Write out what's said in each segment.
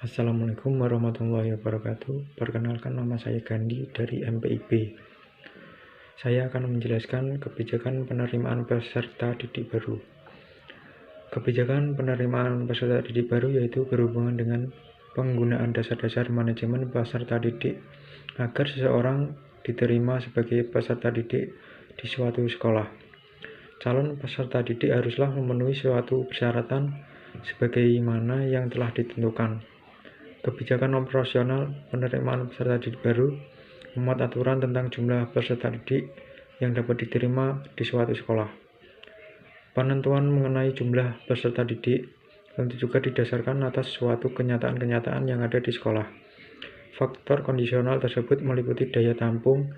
Assalamualaikum warahmatullahi wabarakatuh. Perkenalkan, nama saya Gandhi dari MPIB. Saya akan menjelaskan kebijakan penerimaan peserta didik baru. Kebijakan penerimaan peserta didik baru yaitu berhubungan dengan penggunaan dasar-dasar manajemen peserta didik agar seseorang diterima sebagai peserta didik di suatu sekolah. Calon peserta didik haruslah memenuhi suatu persyaratan sebagaimana yang telah ditentukan. Kebijakan operasional penerimaan peserta didik baru memuat aturan tentang jumlah peserta didik yang dapat diterima di suatu sekolah. Penentuan mengenai jumlah peserta didik tentu juga didasarkan atas suatu kenyataan-kenyataan yang ada di sekolah. Faktor kondisional tersebut meliputi daya tampung,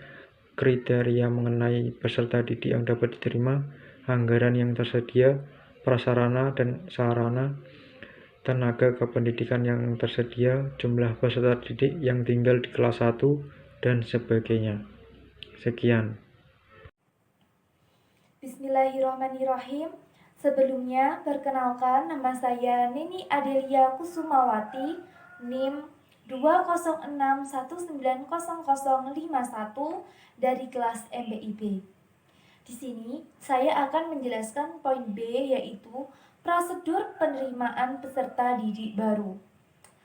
kriteria mengenai peserta didik yang dapat diterima, anggaran yang tersedia, prasarana dan sarana, tenaga kependidikan yang tersedia, jumlah peserta didik yang tinggal di kelas 1, dan sebagainya. Sekian. Bismillahirrahmanirrahim. Sebelumnya, perkenalkan, nama saya Neni Adelia Kusumawati, NIM 206190051 dari kelas MPIB. Di sini, saya akan menjelaskan poin B, yaitu prosedur penerimaan peserta didik baru.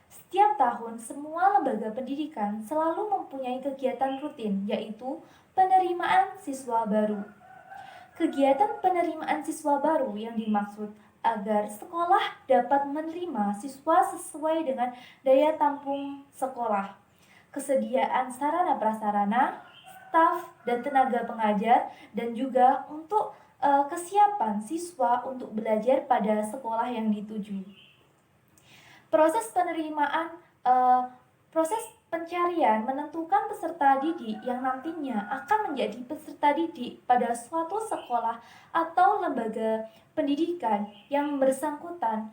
Setiap tahun, semua lembaga pendidikan selalu mempunyai kegiatan rutin, yaitu penerimaan siswa baru. Kegiatan penerimaan siswa baru yang dimaksud agar sekolah dapat menerima siswa sesuai dengan daya tampung sekolah, kesediaan sarana prasarana, staf dan tenaga pengajar, dan juga untuk kesiapan siswa untuk belajar pada sekolah yang dituju. Proses pencarian menentukan peserta didik yang nantinya akan menjadi peserta didik pada suatu sekolah atau lembaga pendidikan yang bersangkutan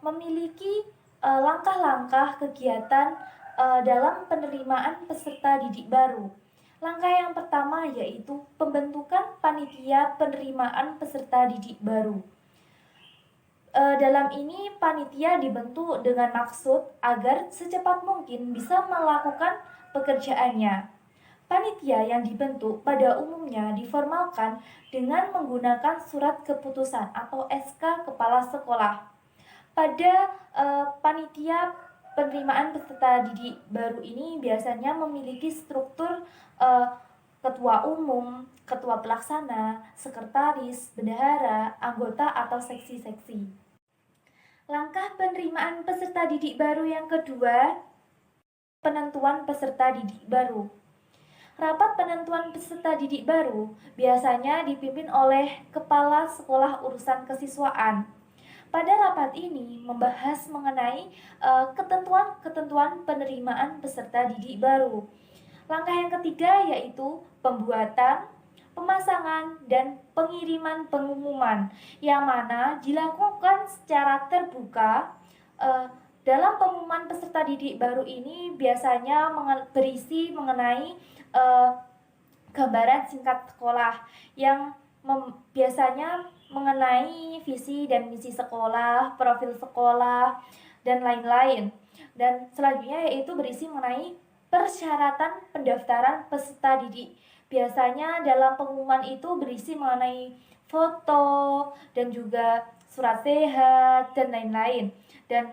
memiliki langkah-langkah kegiatan dalam penerimaan peserta didik baru. Langkah yang pertama yaitu pembentukan panitia penerimaan peserta didik baru. Dalam ini, panitia dibentuk dengan maksud agar secepat mungkin bisa melakukan pekerjaannya. Panitia yang dibentuk pada umumnya diformalkan dengan menggunakan surat keputusan atau SK Kepala Sekolah. Pada panitia penerimaan peserta didik baru ini biasanya memiliki struktur ketua umum, ketua pelaksana, sekretaris, bendahara, anggota atau seksi-seksi. Langkah penerimaan peserta didik baru yang kedua, penentuan peserta didik baru. Rapat penentuan peserta didik baru biasanya dipimpin oleh Kepala Sekolah Urusan Kesiswaan. Pada rapat ini membahas mengenai ketentuan-ketentuan penerimaan peserta didik baru. Langkah yang ketiga yaitu pembuatan, pemasangan, dan pengiriman pengumuman yang mana dilakukan secara terbuka. Dalam pengumuman peserta didik baru ini biasanya berisi mengenai gambaran singkat sekolah yang biasanya mengenai visi dan misi sekolah, profil sekolah, dan lain-lain. Dan selanjutnya yaitu berisi mengenai persyaratan pendaftaran peserta didik. Biasanya dalam pengumuman itu berisi mengenai foto dan juga surat sehat dan lain-lain. Dan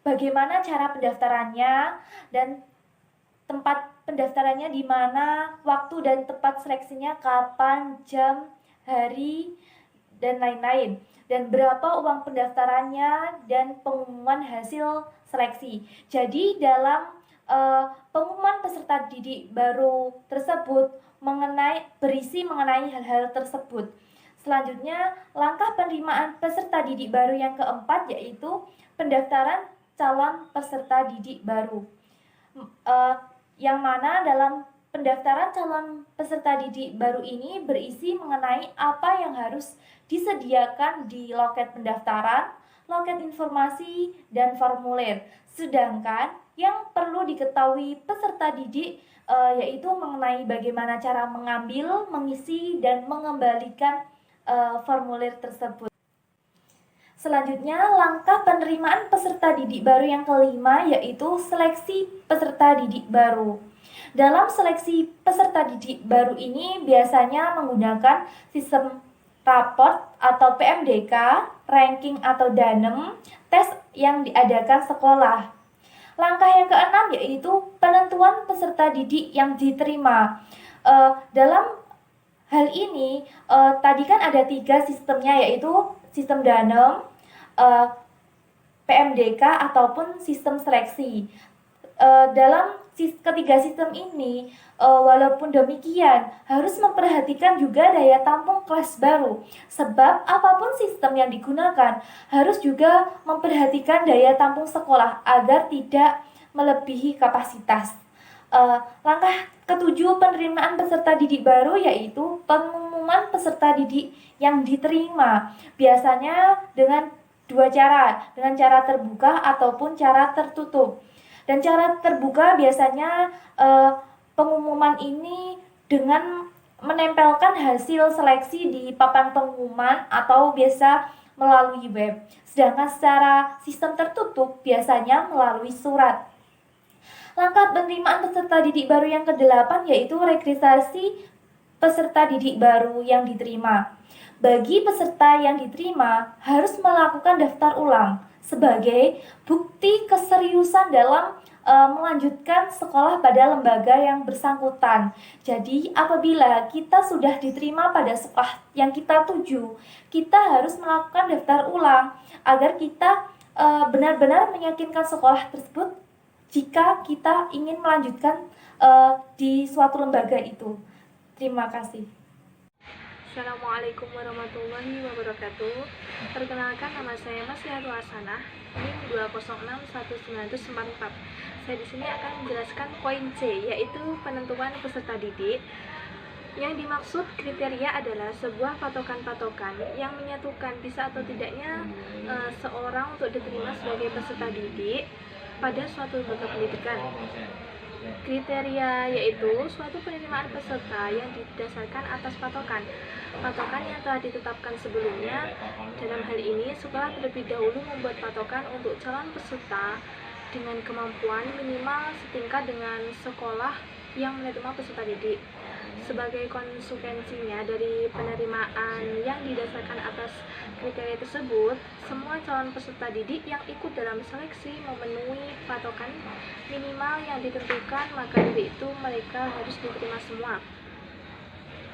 bagaimana cara pendaftarannya dan tempat pendaftarannya di mana, waktu dan tempat seleksinya kapan, jam, hari, dan lain-lain. Dan berapa uang pendaftarannya dan pengumuman hasil seleksi. Jadi dalam pengumuman peserta didik baru tersebut berisi mengenai hal-hal tersebut. Selanjutnya, langkah penerimaan peserta didik baru yang keempat yaitu pendaftaran calon peserta didik baru. Yang mana dalam pendaftaran calon peserta didik baru ini berisi mengenai apa yang harus disediakan di loket pendaftaran, loket informasi, dan formulir. Sedangkan yang perlu diketahui peserta didik yaitu mengenai bagaimana cara mengambil, mengisi, dan mengembalikan formulir tersebut. Selanjutnya, langkah penerimaan peserta didik baru yang kelima yaitu seleksi peserta didik baru. Dalam seleksi peserta didik baru ini biasanya menggunakan sistem raport atau PMDK, ranking atau DANEM, tes yang diadakan sekolah. Langkah yang keenam yaitu penentuan peserta didik yang diterima. Dalam hal ini, tadi kan ada 3 sistemnya, yaitu sistem DANEM, PMDK, ataupun sistem seleksi. Dalam ketiga sistem ini, walaupun demikian, harus memperhatikan juga daya tampung kelas baru. Sebab apapun sistem yang digunakan, harus juga memperhatikan daya tampung sekolah agar tidak melebihi kapasitas. Langkah ketujuh penerimaan peserta didik baru yaitu pengumuman peserta didik yang diterima. Biasanya dengan 2 cara, dengan cara terbuka ataupun cara tertutup. Dan cara terbuka biasanya pengumuman ini dengan menempelkan hasil seleksi di papan pengumuman atau biasa melalui web. Sedangkan secara sistem tertutup biasanya melalui surat. Langkah penerimaan peserta didik baru yang ke-8 yaitu registrasi peserta didik baru yang diterima. Bagi peserta yang diterima harus melakukan daftar ulang sebagai bukti keseriusan dalam melanjutkan sekolah pada lembaga yang bersangkutan. Jadi apabila kita sudah diterima pada sekolah yang kita tuju, kita harus melakukan daftar ulang agar kita benar-benar meyakinkan sekolah tersebut jika kita ingin melanjutkan di suatu lembaga itu. Terima kasih. Assalamualaikum warahmatullahi wabarakatuh. Perkenalkan, nama saya Maslihatul Hasanah, NIM 2061944. Saya di sini akan menjelaskan poin C, yaitu penentuan peserta didik. Yang dimaksud kriteria adalah sebuah patokan-patokan yang menyatukan bisa atau tidaknya seorang untuk diterima sebagai peserta didik pada suatu lembaga pendidikan. Kriteria yaitu suatu penerimaan peserta yang didasarkan atas patokan yang telah ditetapkan sebelumnya. Dalam hal ini, sekolah terlebih dahulu membuat patokan untuk calon peserta dengan kemampuan minimal setingkat dengan sekolah yang menerima peserta didik. Sebagai konsekuensinya dari penerimaan yang didasarkan atas kriteria tersebut, semua calon peserta didik yang ikut dalam seleksi memenuhi patokan minimal yang ditentukan, maka dari itu mereka harus diterima semua.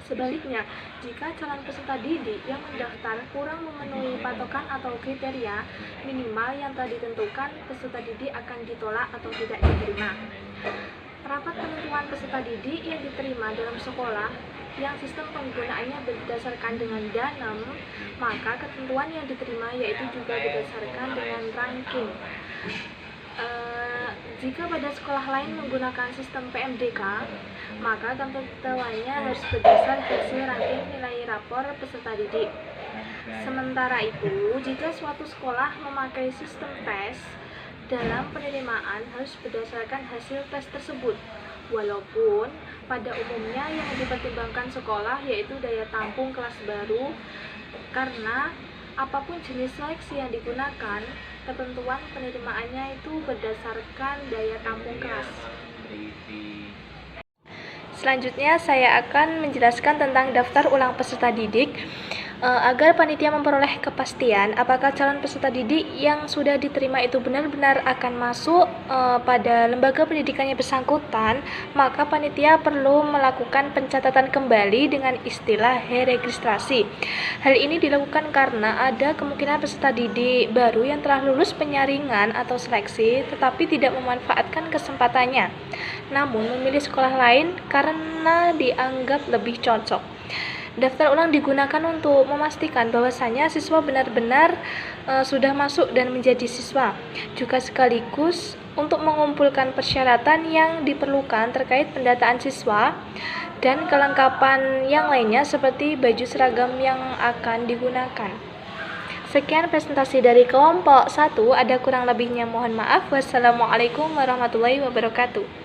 Sebaliknya, jika calon peserta didik yang mendaftar kurang memenuhi patokan atau kriteria minimal yang telah ditentukan, peserta didik akan ditolak atau tidak diterima. Rapat penentuan peserta didik yang diterima dalam sekolah yang sistem penggunaannya berdasarkan dengan DANEM, maka ketentuan yang diterima yaitu juga berdasarkan dengan ranking. Jika pada sekolah lain menggunakan sistem PMDK, maka ketentuannya harus berdasar hasil ranking nilai rapor peserta didik. Sementara itu, jika suatu sekolah memakai sistem tes, dalam penerimaan harus berdasarkan hasil tes tersebut, walaupun pada umumnya yang dipertimbangkan sekolah yaitu daya tampung kelas baru, karena apapun jenis seleksi yang digunakan, ketentuan penerimaannya itu berdasarkan daya tampung kelas. Selanjutnya saya akan menjelaskan tentang daftar ulang peserta didik. Agar panitia memperoleh kepastian apakah calon peserta didik yang sudah diterima itu benar-benar akan masuk pada lembaga pendidikannya bersangkutan, maka panitia perlu melakukan pencatatan kembali dengan istilah registrasi. Hal ini dilakukan karena ada kemungkinan peserta didik baru yang telah lulus penyaringan atau seleksi tetapi tidak memanfaatkan kesempatannya, namun memilih sekolah lain karena dianggap lebih cocok. Daftar ulang digunakan untuk memastikan bahwasanya siswa benar-benar sudah masuk dan menjadi siswa, juga sekaligus untuk mengumpulkan persyaratan yang diperlukan terkait pendataan siswa dan kelengkapan yang lainnya seperti baju seragam yang akan digunakan. Sekian presentasi dari kelompok 1, ada kurang lebihnya mohon maaf. Wassalamualaikum warahmatullahi wabarakatuh.